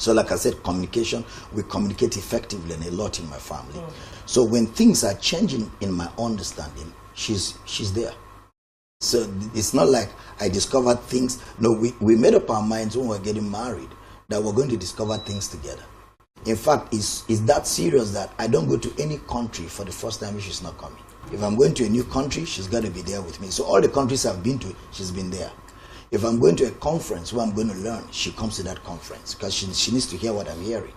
So like I said, communication, we communicate effectively and a lot in my family. So when things are changing in my understanding, she's there. So it's not like I discovered things. No, we made up our minds when we were getting married that we're going to discover things together. In fact, it's that serious that I don't go to any country for the first time if she's not coming. If I'm going to a new country, she's got to be there with me. So all the countries I've been to, she's been there. If I'm going to a conference where I'm going to learn, she comes to that conference because she needs to hear what I'm hearing.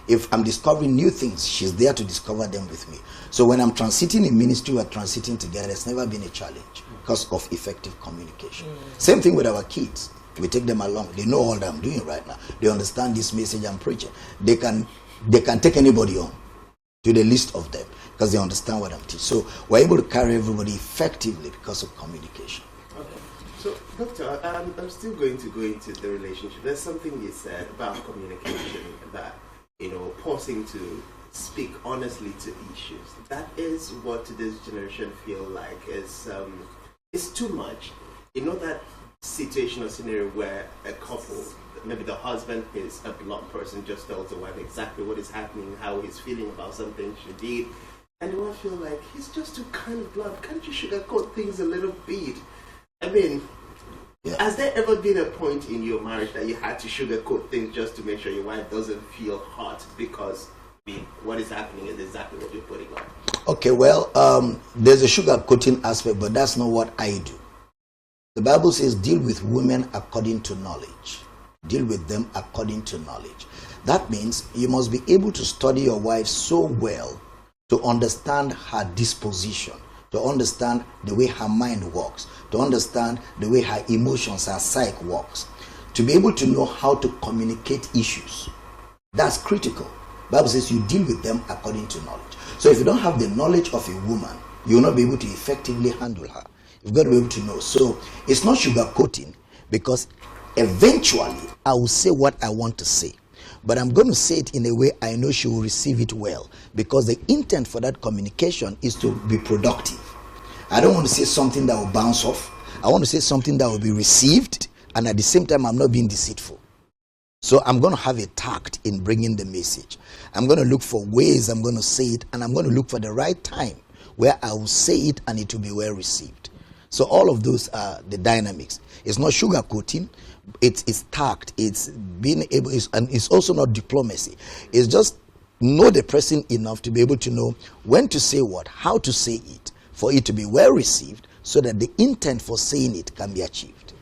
If I'm discovering new things, she's there to discover them with me. So when I'm transiting in ministry, we're transiting together. It's never been a challenge because of effective communication. Same thing with our kids. We take them along. They know all that I'm doing right now. They understand this message I'm preaching. They can take anybody on to the list of them because they understand what I'm teaching. So we're able to carry everybody effectively because of communication. Okay. So, Doctor, I'm still going to go into the relationship. There's something you said about communication that, pausing to speak honestly to issues. That is what this generation feel like is too much. That situation or scenario where a couple, maybe the husband is a blunt person, just tells the wife exactly what is happening, how he's feeling about something she did, and the wife feel like he's just too kind of blunt. Can't you sugarcoat things a little bit? I mean, has there ever been a point in your marriage that you had to sugarcoat things just to make sure your wife doesn't feel hurt because what is happening is exactly what you're putting on? Okay, well, there's a sugarcoating aspect, but that's not what I do. The Bible says, deal with women according to knowledge. Deal with them according to knowledge. That means you must be able to study your wife so well to understand her disposition, to understand the way her mind works, to understand the way her emotions, her psyche works, to be able to know how to communicate issues. That's critical. The Bible says you deal with them according to knowledge. So if you don't have the knowledge of a woman, you will not be able to effectively handle her. You've got to be able to know. So it's not sugarcoating, because eventually I will say what I want to say. But I'm going to say it in a way I know she will receive it well, because the intent for that communication is to be productive. I don't want to say something that will bounce off. I want to say something that will be received, and at the same time I'm not being deceitful. So I'm going to have a tact in bringing the message. I'm going to look for ways I'm going to say it, and I'm going to look for the right time where I will say it and it will be well received. So all of those are the dynamics. It's not sugarcoating. It's tact. It's being able, and it's also not diplomacy. It's just know the person enough to be able to know when to say what, how to say it, for it to be well received, so that the intent for saying it can be achieved.